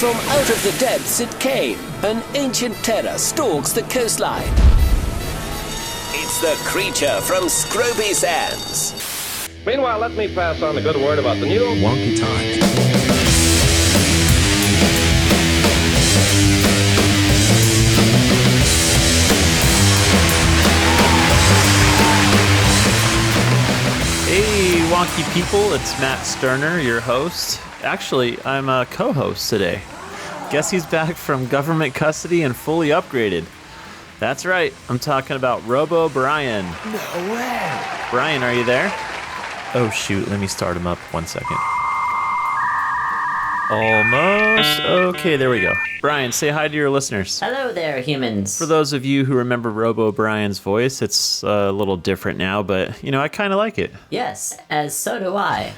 From out of the depths it came. An ancient terror stalks the coastline. It's the creature from Scroby Sands. Meanwhile, let me pass on the good word about the new Wonky Times. Hey, wonky people, it's Matt Sterner, your host. Actually, I'm a co-host today. Guess he's back from government custody and fully upgraded. That's right, I'm talking about RoboBrian. No way. Brian, are you there? Oh shoot, let me start him up 1 second. Almost. Okay, there we go. Brian, say hi to your listeners. Hello there, humans. For those of you who remember RoboBrian's voice, it's a little different now, but, I kind of like it. Yes, as so do I.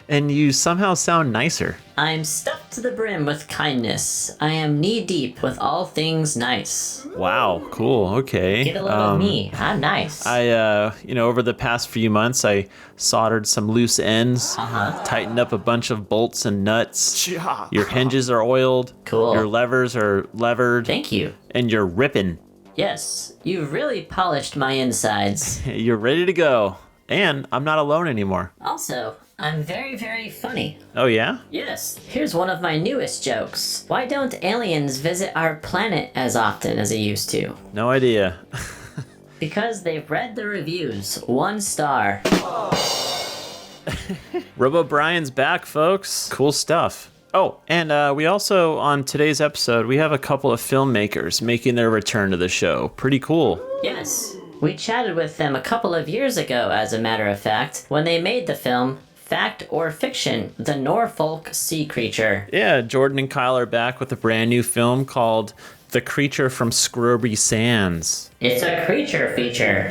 And you somehow sound nicer. I'm stuffed to the brim with kindness. I am knee-deep with all things nice. Wow, cool, okay. Get a load of me. I'm nice. Over the past few months, I soldered some loose ends, tightened up a bunch of bolts and nuts. Your hinges are oiled. Cool. Your levers are levered. Thank you. And you're ripping. Yes, you've really polished my insides. You're ready to go. And I'm not alone anymore. Also, I'm very, very funny. Oh, yeah? Yes. Here's one of my newest jokes. Why don't aliens visit our planet as often as they used to? No idea. Because they've read the reviews. 1 star. RoboBrian's back, folks. Cool stuff. Oh, and we also, on today's episode, we have a couple of filmmakers making their return to the show. Pretty cool. Yes. We chatted with them a couple of years ago, as a matter of fact, when they made the film Fact or Fiction, the Norfolk Sea Creature. Yeah, Jordon and Kyle are back with a brand new film called The Creature from Scroby Sands. It's a creature feature.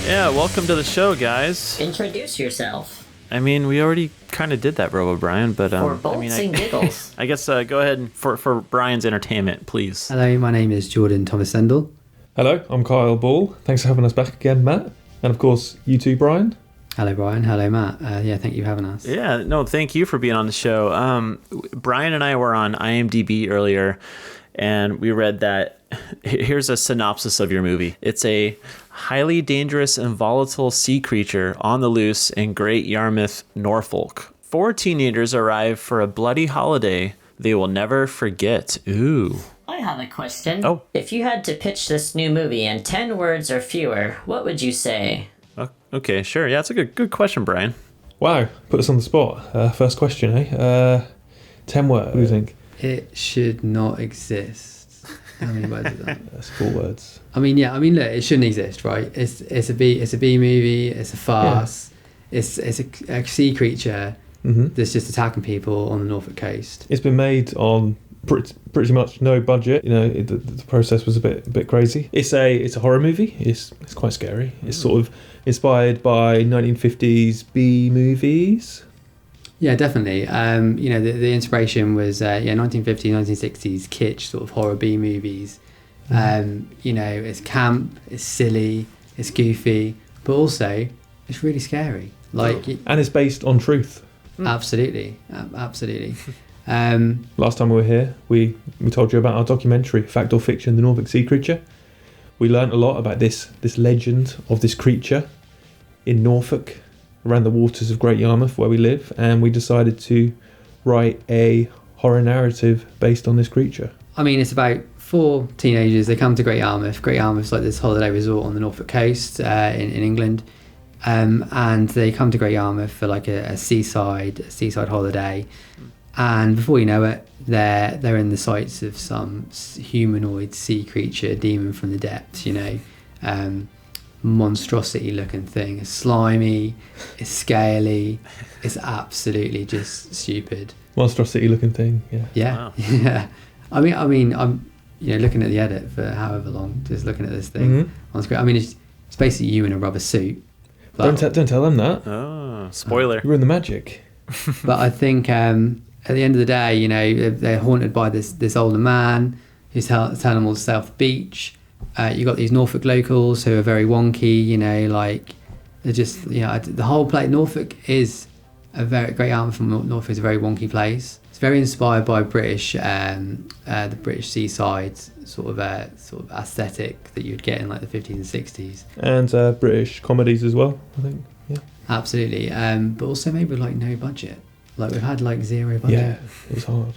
Yeah, welcome to the show, guys. Introduce yourself. I mean, we already kind of did that, RoboBrian, but For bolts and giggles. I guess go ahead and for Brian's entertainment, please. Hello, my name is Jordon Thomas-Sendel. Hello, I'm Kyle Ball. Thanks for having us back again, Matt. And of course, you too, Brian. Hello, Brian. Hello, Matt. Thank you for having us. Yeah, no, thank you for being on the show. Brian and I were on IMDb earlier, and we read that. Here's a synopsis of your movie. It's a highly dangerous and volatile sea creature on the loose in Great Yarmouth, Norfolk. 4 teenagers arrive for a bloody holiday they will never forget. Ooh. I have a question. Oh. If you had to pitch this new movie in 10 words or fewer, what would you say? Okay, sure. Yeah, that's a good question, Brian. Wow, put us on the spot. First question, eh? 10 words, what do you think? It should not exist. How many words is that? That's 4 words. Look, it shouldn't exist, right? It's a B movie. It's a farce. Yeah. It's a sea creature that's just attacking people on the Norfolk coast. It's been made on pretty much no budget. The process was a bit crazy. It's a horror movie. It's quite scary. It's sort of inspired by 1950s B movies. Yeah, definitely. The inspiration was 1950s, 1960s kitsch sort of horror B movies. It's camp, it's silly, it's goofy, but also it's really scary. And it's based on truth. Absolutely, absolutely. Last time we were here, we told you about our documentary, Fact or Fiction, the Norfolk Sea Creature. We learnt a lot about this legend of this creature in Norfolk, around the waters of Great Yarmouth where we live, and we decided to write a horror narrative based on this creature. It's about 4 teenagers. They come to Great Yarmouth. Great Yarmouth's like this holiday resort on the Norfolk coast in England, and they come to Great Yarmouth for like a seaside holiday. And before you know it, they're in the sights of some humanoid sea creature, demon from the depths, monstrosity looking thing. It's slimy, it's scaly, it's absolutely just stupid. Monstrosity looking thing, yeah. Wow. Yeah. I'm looking at the edit for however long, just looking at this thing on screen. It's basically you in a rubber suit. Don't tell them that. Oh, spoiler. You ruined the magic. But I think at the end of the day, they're haunted by this older man who's telling them all to stay off the beach. You got these Norfolk locals who are very wonky, they're just, the whole place. Norfolk is Great Yarmouth from Norfolk is a very wonky place. It's very inspired by the British seaside sort of aesthetic that you'd get in like the 50s and 60s. And British comedies as well, I think. Yeah. Absolutely. But also maybe like no budget. Like we've had like zero budget. Yeah, it was hard.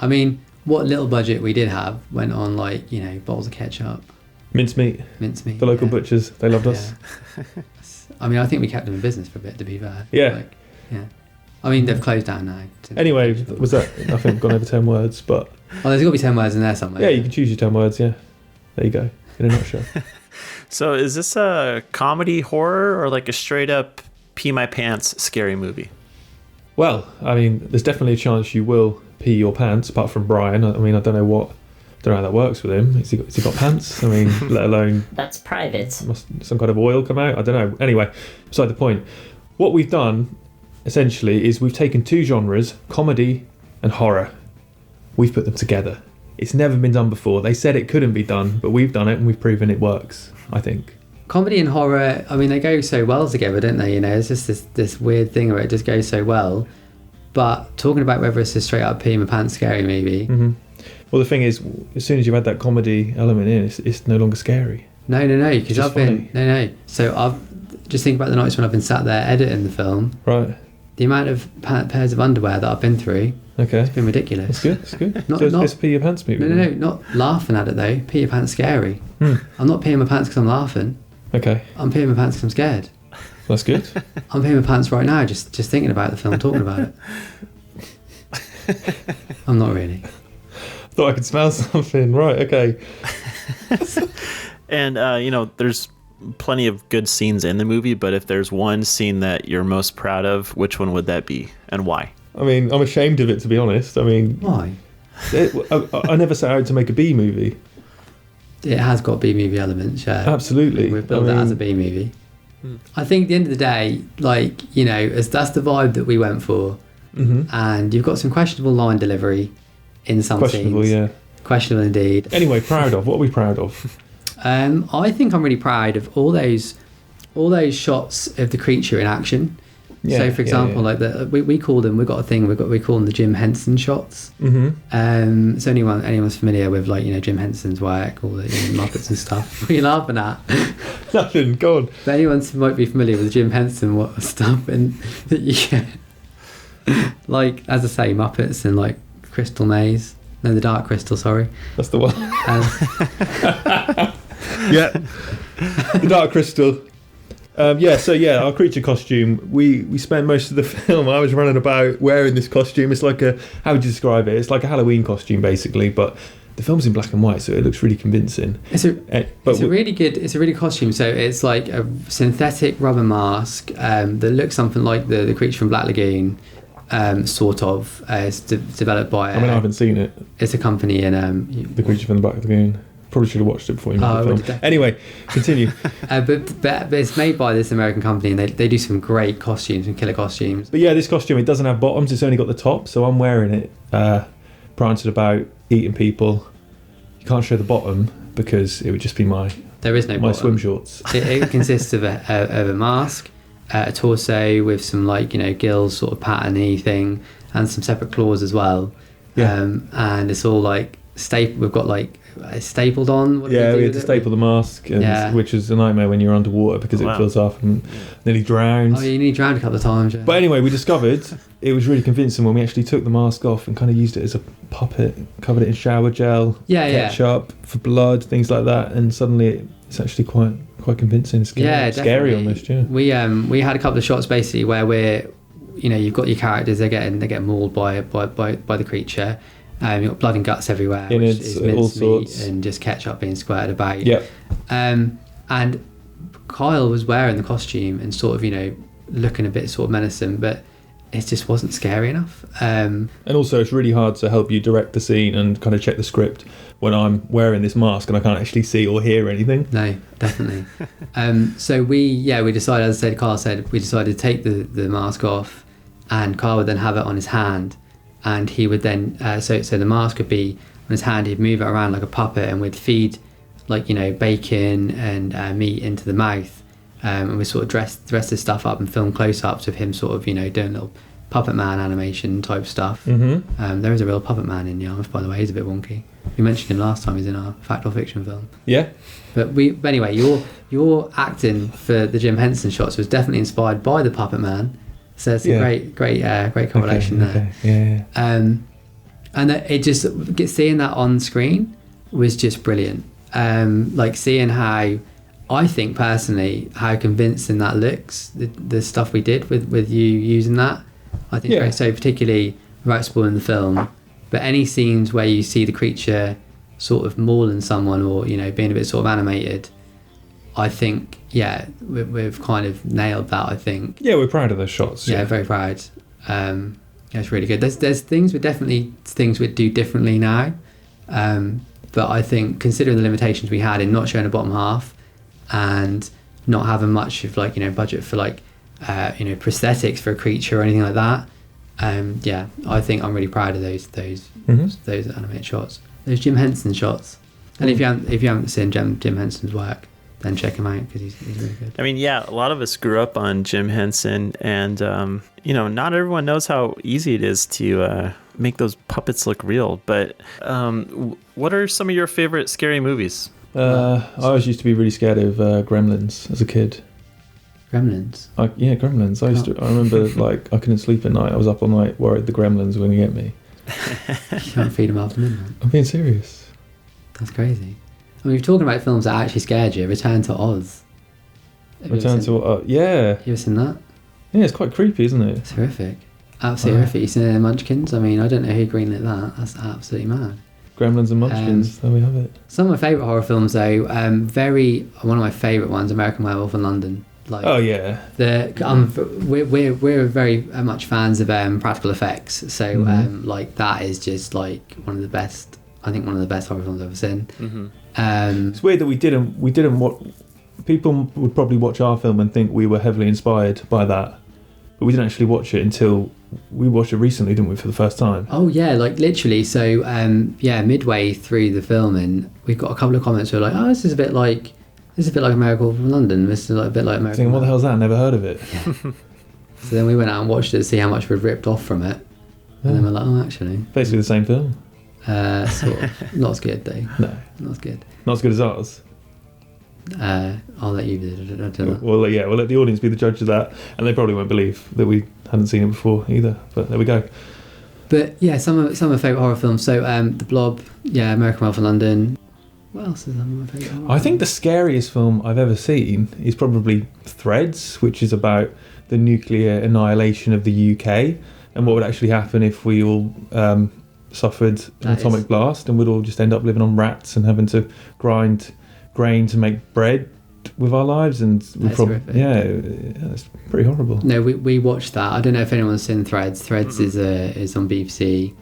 I mean, what little budget we did have went on like, bottles of ketchup. Mincemeat. The local butchers, they loved us. Yeah. I mean, I think we kept them in business for a bit, to be fair. Yeah. Yeah. I mean, they've closed down now. Anyway, was that, I think, gone over 10 words, but... Oh, there's got to be 10 words in there somewhere. Yeah, you can choose your 10 words, yeah. There you go, in a nutshell. So is this a comedy horror or like a straight up pee my pants scary movie? Well, I mean, there's definitely a chance you will pee your pants, apart from Brian. I mean, I don't know how that works with him. Has he got pants? I mean, let alone... That's private. Must some kind of oil come out? I don't know. Anyway, beside the point. What we've done, essentially, is we've taken two genres, comedy and horror. We've put them together. It's never been done before. They said it couldn't be done, but we've done it and we've proven it works, I think. Comedy and horror, I mean, they go so well together, don't they? It's just this weird thing where it just goes so well. But talking about whether it's a straight up pee in my pants scary movie... Mm-hmm. Well, the thing is, as soon as you add that comedy element in, it's no longer scary. No, because I've been... No. So I've... Just think about the nights when I've been sat there editing the film. Right. The amount of pairs of underwear that I've been through... Okay. It's been ridiculous. It's good. So it's pee your pants movie? No, not laughing at it though. Pee your pants scary. I'm not peeing my pants because I'm laughing. Okay. I'm peeing my pants because I'm scared. That's good. I'm peeing my pants right now just thinking about the film, talking about it. I'm not really. Thought I could smell something. Right, okay. And, there's plenty of good scenes in the movie, but if there's one scene that you're most proud of, which one would that be and why? I mean, I'm ashamed of it, to be honest. I mean... Why? I never set out to make a B movie. It has got B movie elements, yeah. Absolutely. We've built it as a B movie. I think at the end of the day, that's the vibe that we went for. Mm-hmm. And you've got some questionable line delivery in some questionable, scenes. Yeah. Questionable indeed. Anyway, proud of. What are we proud of? I think I'm really proud of all those shots of the creature in action. Yeah, so, for example, like we call them. We've got a thing. We call them the Jim Henson shots. Mm-hmm. So anyone's familiar with Jim Henson's work, all the Muppets and stuff. What are you laughing at? Nothing. Go on. But anyone might be familiar with Jim Henson stuff, and that you get, as I say, Muppets and Crystal Maze. No, the Dark Crystal. Sorry. That's the one. Yeah. The Dark Crystal. Our creature costume, we spent most of the film, I was running about wearing this costume. It's like how would you describe it? It's like a Halloween costume basically, but the film's in black and white, so it looks really convincing. It's a really good costume. So it's like a synthetic rubber mask that looks something like the creature from Black Lagoon, sort of. It's developed by... I haven't seen it. It's a company in... the creature from the Black Lagoon. Probably should have watched it before you made the film. Anyway, continue. But it's made by this American company, and they do some great costumes and killer costumes. But yeah, this costume, it doesn't have bottoms, it's only got the top, so I'm wearing it, prancing about, eating people. You can't show the bottom because it would just be my swim shorts. It consists of a mask, a torso with some gills sort of pattern-y thing, and some separate claws as well. Yeah. And it's all we've got stapled on. We had to staple the mask, which is a nightmare when you're underwater because it fills up and nearly drowns. Oh, you nearly drowned a couple of times. Yeah. But anyway, we discovered it was really convincing when we actually took the mask off and kind of used it as a puppet, covered it in shower gel, ketchup for blood, things like that, and suddenly it's actually quite convincing. Scary almost. Yeah. We had a couple of shots basically where you've got your characters, they get mauled by the creature. You've got blood and guts everywhere, which is mincemeat and just ketchup being squirted about. Yep. And Kyle was wearing the costume and sort of, looking a bit sort of menacing, but it just wasn't scary enough. And also, it's really hard to help you direct the scene and kind of check the script when I'm wearing this mask and I can't actually see or hear anything. No, definitely. So we decided, as I said, Kyle said, we decided to take the mask off, and Kyle would then have it on his hand. And he would then, so the mask would be on his hand, he'd move it around like a puppet, and we'd feed bacon and meat into the mouth. And we sort of dress this stuff up and film close-ups of him sort of, doing little Puppet Man animation type stuff. There is a real Puppet Man in Yarmouth, by the way. He's a bit wonky. We mentioned him last time. He's in our fact or fiction film. Yeah. But anyway, your acting for the Jim Henson shots was definitely inspired by the Puppet Man. So it's a great correlation there. Yeah. And it just seeing that on screen was just brilliant. Like seeing how, I think personally, how convincing that looks. The stuff we did with you using that, I think. Yeah. So particularly without spoiling the film, but any scenes where you see the creature sort of mauling someone or being a bit sort of animated, I think we've kind of nailed that. I think. Yeah, we're proud of those shots. Yeah, very proud. It's really good. There's things we'd do differently now, but I think considering the limitations we had in not showing a bottom half and not having much of budget for prosthetics for a creature or anything like that, I think I'm really proud of those animated shots, those Jim Henson shots. And if you haven't seen Jim Henson's work, then check him out because he's really good. I mean, yeah, a lot of us grew up on Jim Henson, and not everyone knows how easy it is to make those puppets look real. But what are some of your favorite scary movies? I always used to be really scared of Gremlins as a kid. Gremlins? Gremlins. I remember I couldn't sleep at night. I was up all night worried the Gremlins were going to get me. You can't feed them after midnight. I'm being serious. That's crazy. I mean, we're talking about films that actually scared you. Return to Oz. Yeah. You ever seen that? Yeah, it's quite creepy, isn't it? It's horrific. Absolutely horrific. You seen Munchkins? I mean, I don't know who greenlit that. That's absolutely mad. Gremlins and Munchkins. There we have it. Some of my favourite horror films, though, one of my favourite ones, American Werewolf in London. Oh yeah. We're very much fans of practical effects, so that is just one of the best. I think one of the best horror films I've ever seen. It's weird that we didn't watch. People would probably watch our film and think we were heavily inspired by that, but we didn't actually watch it until we watched it recently, didn't we, for the first time? Oh yeah, literally. So midway through the filming, we've got a couple of comments who are like, "Oh, this is a bit like Miracle from London. This is a bit like American." Thinking, what the hell's that? Never heard of it. Yeah. So then we went out and watched it to see how much we'd ripped off from it, and then we're like, "Oh, actually, basically the same film." Sort of. Not as good, though. No, not as good. Not as good as ours. I'll let you do it. We'll let the audience be the judge of that, and they probably won't believe that we hadn't seen it before either. But there we go. But yeah, some of my favourite horror films. So The Blob, American Werewolf in London. What else is my favourite horror? I think the scariest film I've ever seen is probably Threads, which is about the nuclear annihilation of the UK and what would actually happen if we all suffered an atomic blast, and we'd all just end up living on rats and having to grind grain to make bread with our lives, and it's pretty horrible. No, we watched that. I don't know if anyone's seen Threads. Threads is on BBC.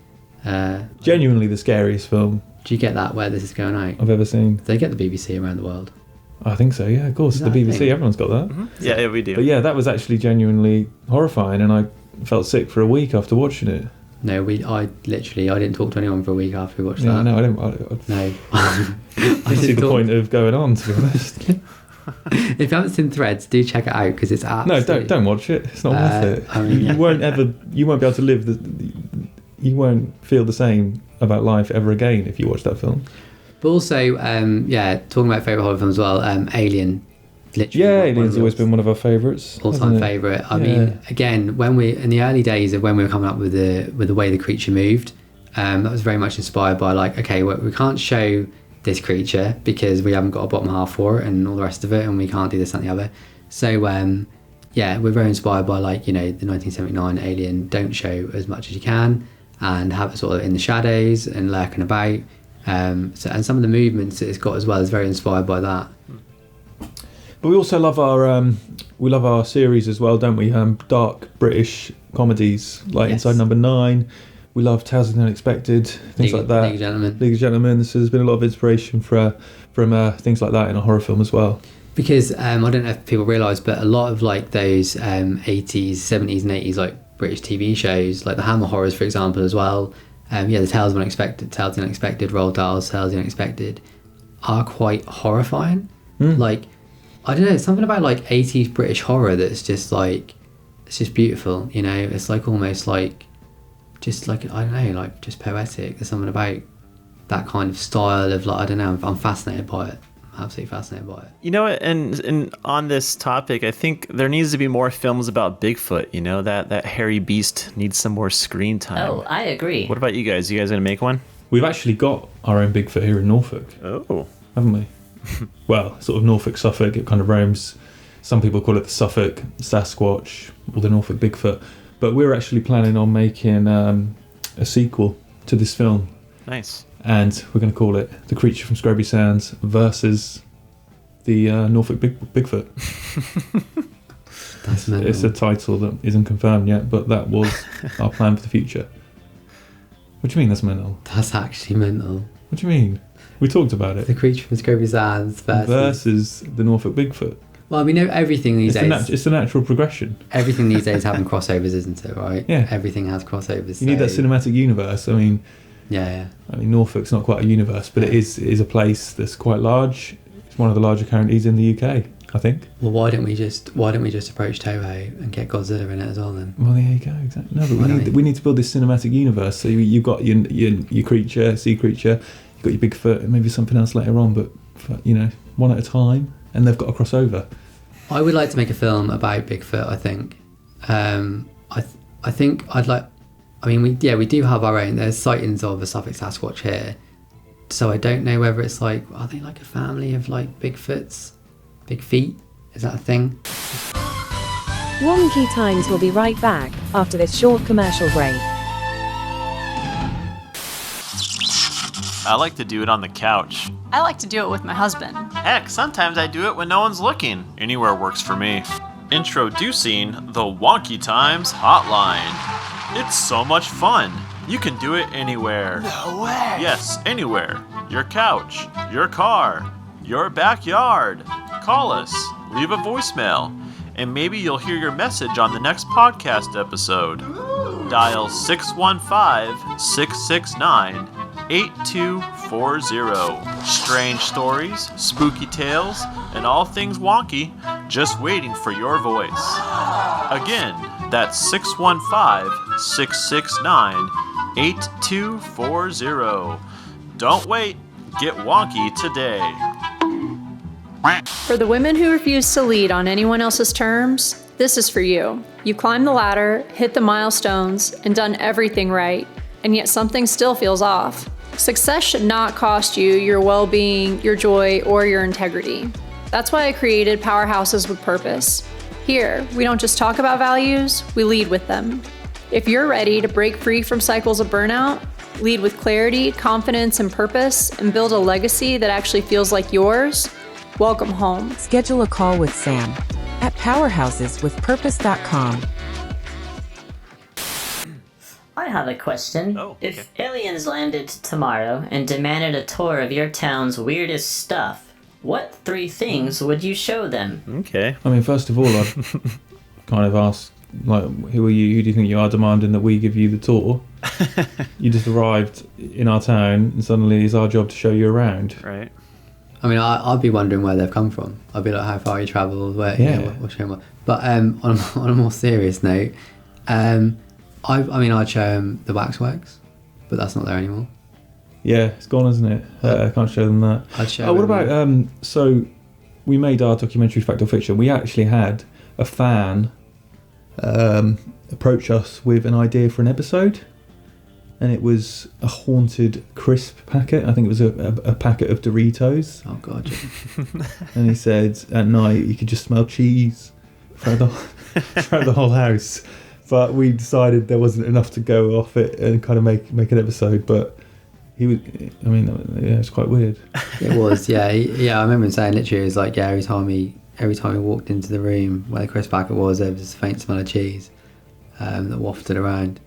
Genuinely the scariest film. Do you get that where this is going out? I've ever seen. They get the BBC around the world. I think so. Yeah, of course. The BBC. Everyone's got that. Mm-hmm. Yeah, we do. But yeah, that was actually genuinely horrifying, and I felt sick for a week after watching it. No, I didn't talk to anyone for a week after we watched that. No, I didn't. No. I see the point of going on, to be honest. If you haven't seen Threads, do check it out because it's absolutely... No, don't watch it. It's not worth it. I mean, you won't be able to live you won't feel the same about life ever again if you watch that film. But also, talking about favourite horror films as well, Alien. Literally, Alien's always been one of our favourites. All-time favourite. I mean, again, when we in the early days of when we were coming up with the way the creature moved, that was very much inspired by we can't show this creature because we haven't got a bottom half for it and all the rest of it, and we can't do this and the other. So we're very inspired by the 1979 Alien. Don't show as much as you can and have it sort of in the shadows and lurking about. And some of the movements that it's got as well is very inspired by that. But we also love our series as well, don't we? Dark British comedies like Inside Number 9. We love Tales of the Unexpected, things like that. League of Gentlemen. So there's been a lot of inspiration from things like that in a horror film as well. Because I don't know if people realise, but a lot of those 80s, 70s, and 80s British TV shows, like the Hammer horrors, for example, as well. The Tales of the Unexpected, Roald Dahl's Tales of the Unexpected, are quite horrifying. I don't know, something about 80s British horror that's just just beautiful, you know. It's like almost like just like, I don't know, like just poetic. There's something about that kind of style of, like, I don't know, I'm fascinated by it. Absolutely fascinated by it. You know, and on this topic, I think there needs to be more films about Bigfoot. You know, that hairy beast needs some more screen time. Oh, I agree. What about you guys? You guys gonna make one? We've actually got our own Bigfoot here in Norfolk, Oh, haven't we? Well, sort of Norfolk, Suffolk. It kind of roams. Some people call it the Suffolk Sasquatch or the Norfolk Bigfoot. But we're actually planning on making a sequel to this film. nice. And we're going to call it The Creature from Scroby Sands versus the Norfolk Bigfoot. That's mental. It's a title that isn't confirmed yet, but that was our plan for the future. What do you mean that's mental? That's actually mental. What do you mean? We talked about The it. Creature from Scroby Sands Versus the Norfolk Bigfoot. Well, we know everything these days. It's the natural progression. Everything these days having crossovers, isn't it? Right? Yeah. Everything has crossovers. You need that cinematic universe. I mean, Norfolk's not quite a universe, but it is a place that's quite large. It's one of the larger counties in the UK, I think. Well, why don't we just approach Toho and get Godzilla in it as well then? Well, there you go. Exactly. No, but we need to build this cinematic universe. So you've got your creature, sea creature. You've got your Bigfoot, and maybe something else later on. But one at a time, and they've got to cross over. I would like to make a film about Bigfoot. I think. I think I'd like. I mean, we do have our own. There's sightings of a Suffolk Sasquatch here, so I don't know whether it's like, are they like a family of like Bigfoots, big feet? Is that a thing? Wonky Times will be right back after this short commercial break. I like to do it on the couch. I like to do it with my husband. Heck, sometimes I do it when no one's looking. Anywhere works for me. Introducing the Wonky Times Hotline. It's so much fun. You can do it anywhere. No way. Yes, anywhere. Your couch, your car, your backyard. Call us, leave a voicemail, and maybe you'll hear your message on the next podcast episode. Dial 615-669-8240. Strange stories, spooky tales, and all things wonky just waiting for your voice. Again, that's 615-669-8240. Don't wait, get wonky today. For the women who refuse to lead on anyone else's terms, this is for you. You climbed the ladder, hit the milestones, and done everything right, and yet something still feels off. Success should not cost you your well-being, your joy, or your integrity. That's why I created Powerhouses with Purpose. Here, we don't just talk about values, we lead with them. If you're ready to break free from cycles of burnout, lead with clarity, confidence, and purpose, and build a legacy that actually feels like yours, welcome home. Schedule a call with Sam at powerhouseswithpurpose.com. I have a question. Oh, okay. If aliens landed tomorrow and demanded a tour of your town's weirdest stuff, what 3 things would you show them? Okay. I mean, first of all, I'd kind of ask, like, who are you? Who do you think you are, demanding that we give you the tour? You just arrived in our town, and suddenly it's our job to show you around. Right. I mean, I'd be wondering where they've come from. I'd be like, how far you travelled, where, what's going on. But on a more serious note, I'd show them the waxworks, but that's not there anymore. Yeah, it's gone, isn't it? I can't show them that. I'd show what them. about, so we made our documentary Fact or Fiction. We actually had a fan approach us with an idea for an episode, and it was a haunted crisp packet. I think it was a packet of Doritos. Oh, God. Yeah. And he said at night you could just smell cheese throughout the whole house. But we decided there wasn't enough to go off it and kind of make an episode. But he was, I mean, yeah, it's quite weird. It was, yeah. I remember him saying literally, it was like, yeah, every time he walked into the room where the crisp packet was, there was a faint smell of cheese that wafted around.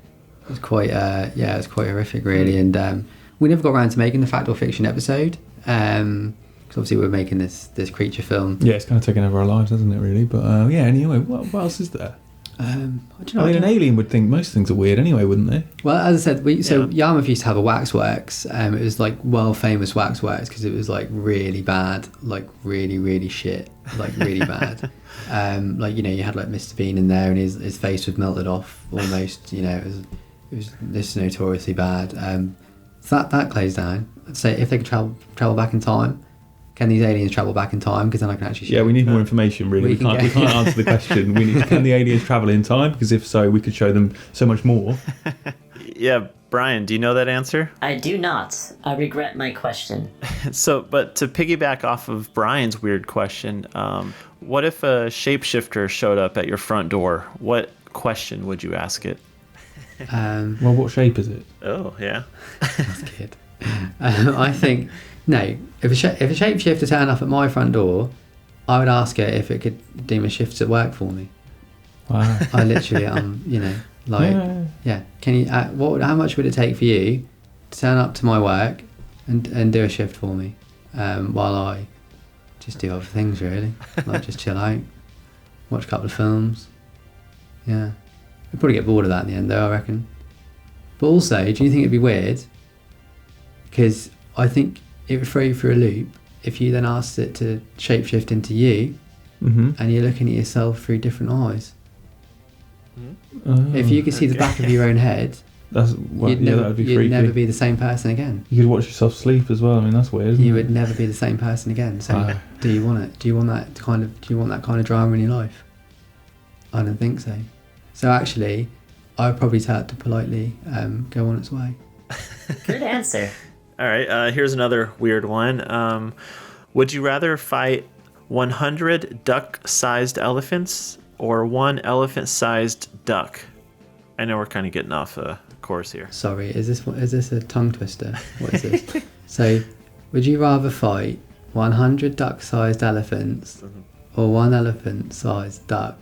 It was quite, it was quite horrific, really. And we never got around to making the Fact or Fiction episode, because obviously we're making this creature film. Yeah, it's kind of taken over our lives, hasn't it, really? But yeah, anyway, what else is there? I don't know. I mean, an alien would think most things are weird anyway, wouldn't they? Well, as I said, Yarmouth used to have a waxworks. It was like world famous waxworks because it was like really bad, like really, really shit, like really bad. Like, you know, you had like Mr. Bean in there and his face was melted off almost. You know, it was this notoriously bad. So that closed down. I'd say if they could travel back in time, can these aliens travel back in time? Because then I can actually show. Yeah, we need more information. Really, we can't answer the question. We need, can the aliens travel in time? Because if so, we could show them so much more. Yeah, Brian, do you know that answer? I do not. I regret my question. But to piggyback off of Brian's weird question, what if a shapeshifter showed up at your front door? What question would you ask it? Well, what shape is it? Oh, yeah. That's good. I think, no, if a shapeshifter turned up at my front door, I would ask it if it could do my shifts at work for me. Wow. I literally, you know, like, yeah. Can you? How much would it take for you to turn up to my work and do a shift for me, while I just do other things really, like just chill out, watch a couple of films. Yeah, I'd probably get bored of that in the end, though, I reckon. But also, do you think it'd be weird? Because I think it would throw you through a loop if you then asked it to shapeshift into you, and you're looking at yourself through different eyes. If you could see the back of your own head, that would be freaky. You'd never be the same person again. You could watch yourself sleep as well. I mean, that's weird. You would never be the same person again. So, do you want it? Do you want that kind of drama in your life? I don't think so. So actually, I would probably tell it to politely go on its way. Good answer. All right, here's another weird one. Would you rather fight 100 duck-sized elephants or 1 elephant-sized duck? I know we're kind of getting off course here. Sorry, is this a tongue twister? What is this? So, would you rather fight 100 duck-sized elephants or 1 elephant-sized duck?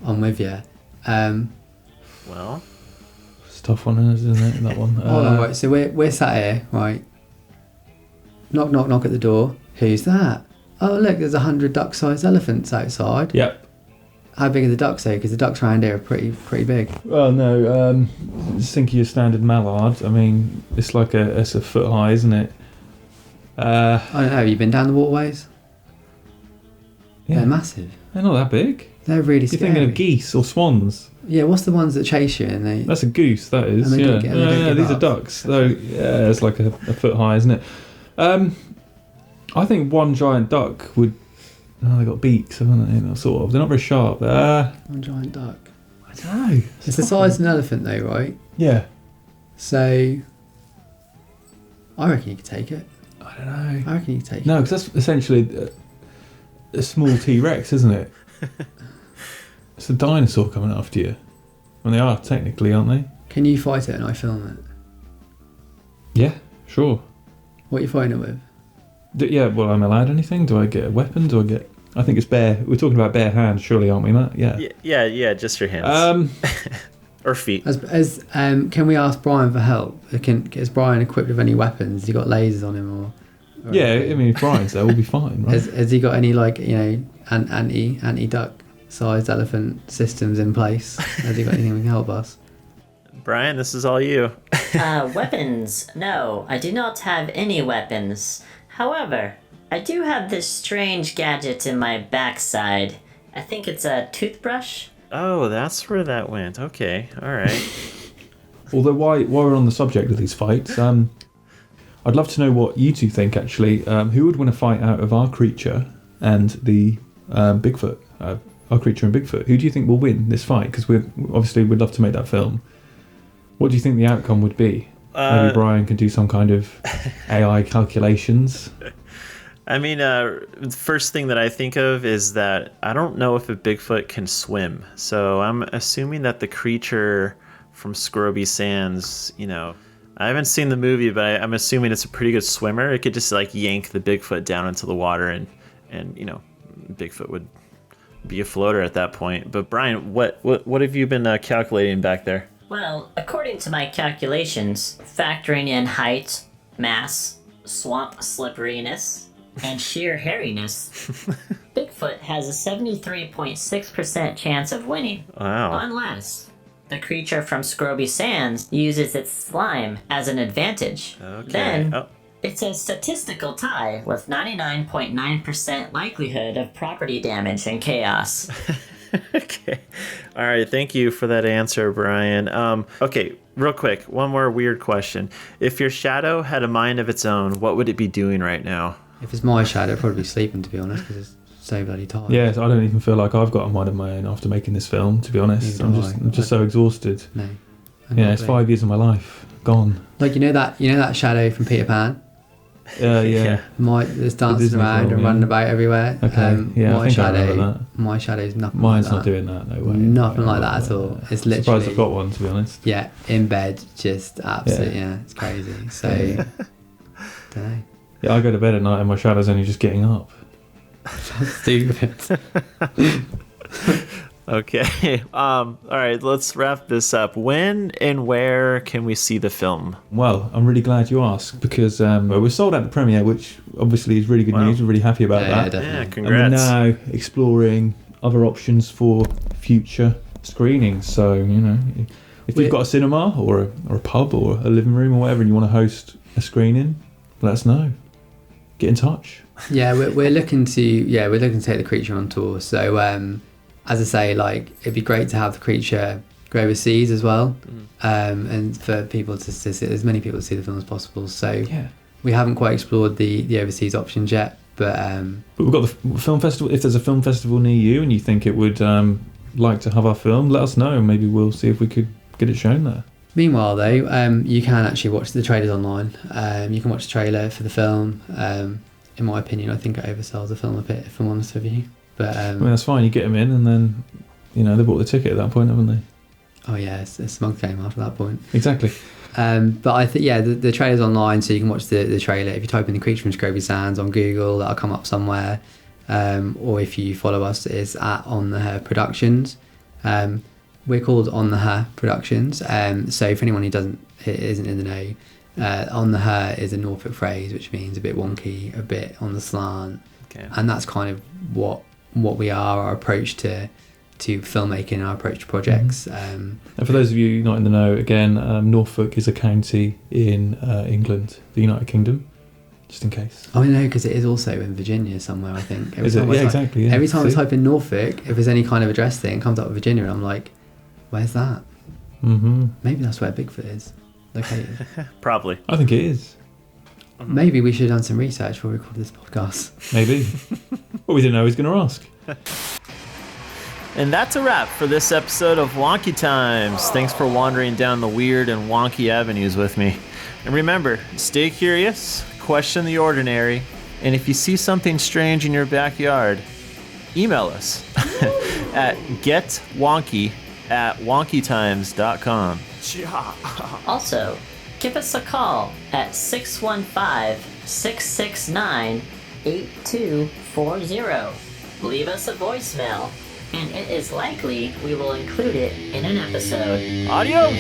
I'm with you. Well, it's a tough one, isn't it? That one. Hold on, right. So we're sat here, right? Knock, knock, knock at the door. Who's that? Oh, look, there's 100 duck-sized elephants outside. Yep. How big are the ducks, though? Because the ducks around here are pretty big. Well, no. Just think of your standard mallard. I mean, it's like it's a foot high, isn't it? I don't know. Have you been down the waterways? Yeah. They're massive. They're not that big. They're really scary. You're thinking of geese or swans. Yeah, what's the ones that chase you? And that's a goose, that is. And they don't give these up. are ducks. So, yeah, it's like a foot high, isn't it? I think one giant duck would... Oh, they got beaks, haven't they? Sort of. They're not very sharp. One giant duck. I don't know. It's the size of an elephant, though, right? Yeah. So, I reckon you could take it. I don't know. I reckon you could take it. No, because that's essentially a small T-Rex, isn't it? It's a dinosaur coming after you. Well, they are, technically, aren't they? Can you fight it and I film it? Yeah, sure. What are you fighting it with? Yeah, well, I'm allowed anything? Do I get a weapon? I think it's bare. We're talking about bare hands, surely, aren't we, Matt? Yeah. Yeah, just your hands. Or feet. Can we ask Brian for help? Is Brian equipped with any weapons? Has he got lasers on him or yeah, anything? I mean, if Brian's there, we'll be fine, right? Has he got any, like, you know, anti-duck sized elephant systems in place? Has he got anything that can help us? Brian, this is all you. Weapons. No, I do not have any weapons. However, I do have this strange gadget in my backside. I think it's a toothbrush. Oh, that's where that went. Okay, all right. Although, while we're on the subject of these fights, I'd love to know what you two think, actually. Who would win a fight out of our creature and the Bigfoot? Our creature and Bigfoot. Who do you think will win this fight? Because we'd love to make that film. What do you think the outcome would be? Maybe Brian can do some kind of AI calculations. I mean, the first thing that I think of is that I don't know if a Bigfoot can swim. So I'm assuming that the creature from Scroby Sands, you know, I haven't seen the movie, but I'm assuming it's a pretty good swimmer. It could just like yank the Bigfoot down into the water and you know, Bigfoot would be a floater at that point. But Brian, what have you been calculating back there? Well, according to my calculations, factoring in height, mass, swamp slipperiness, and sheer hairiness, Bigfoot has a 73.6% chance of winning. Wow. Unless the creature from Scroby Sands uses its slime as an advantage. Okay. Then it's a statistical tie with 99.9% likelihood of property damage and chaos. Okay. All right. Thank you for that answer, Brian. Okay. Real quick. One more weird question. If your shadow had a mind of its own, what would it be doing right now? If it's my shadow, it'd probably be sleeping, to be honest, because it's so bloody tired. Yeah, I don't even feel like I've got a mind of my own after making this film, to be honest. I'm just so exhausted. No. Yeah, it's 5 years of my life gone. Like, you know that shadow from Peter Pan? Yeah. That's dancing around and running about everywhere. Okay, yeah, I think I remember that. My shadow's nothing Mine's like that. not doing that, no way. Nothing like that at all. It's literally... Surprised I've got one, to be honest. Yeah, in bed, just absolutely, it's crazy. So, don't know. Yeah, I go to bed at night and my shadow's only just getting up. Stupid. Okay. All right. Let's wrap this up. When and where can we see the film? Well, I'm really glad you asked because we're sold out the premiere, which obviously is really good news. We're really happy about that. Yeah, definitely. Yeah, congrats. And we're now exploring other options for future screenings. So, if you've got a cinema or a pub or a living room or whatever and you want to host a screening, let us know. Get in touch. Yeah, we're looking to take the creature on tour. So, as I say, like, it'd be great to have the creature go overseas as well, and for people to see, as many people to see the film as possible. So we haven't quite explored the overseas options yet, but we've got the film festival. If there's a film festival near you and you think it would like to have our film, let us know. Maybe we'll see if we could get it shown there. Meanwhile, though, you can actually watch the trailers online. You can watch the trailer for the film. In my opinion, I think it oversells the film a bit, if I'm honest with you. But I mean, that's fine. You get them in, and then they bought the ticket at that point, haven't they? Oh yeah, it's a smug game after that point. Exactly. But I think the trailer's online, so you can watch the trailer. If you type in the creature from Scroby Sands on Google, that'll come up somewhere. Or if you follow us, it's at On the Her Productions. We're called On the Her Productions. So for anyone who isn't in the know, On the Her is a Norfolk phrase, which means a bit wonky, a bit on the slant, and that's kind of what we are, our approach to filmmaking, our approach to projects. And for those of you not in the know, again, Norfolk is a county in England, the United Kingdom, just in case. Oh no, because it is also in Virginia somewhere, I think. Exactly. Yeah. Every time I type in Norfolk, if there's any kind of address thing, it comes up with Virginia, and I'm like, where's that? Maybe that's where Bigfoot is located. Probably. I think it is. Maybe we should have done some research before we record this podcast. Maybe. Well, we didn't know he was going to ask. And that's a wrap for this episode of Wonky Times. Thanks for wandering down the weird and wonky avenues with me. And remember, stay curious, question the ordinary, and if you see something strange in your backyard, email us at getwonky@wonkytimes.com. Also, give us a call at 615-669-8240. Leave us a voicemail, and it is likely we will include it in an episode. Adios!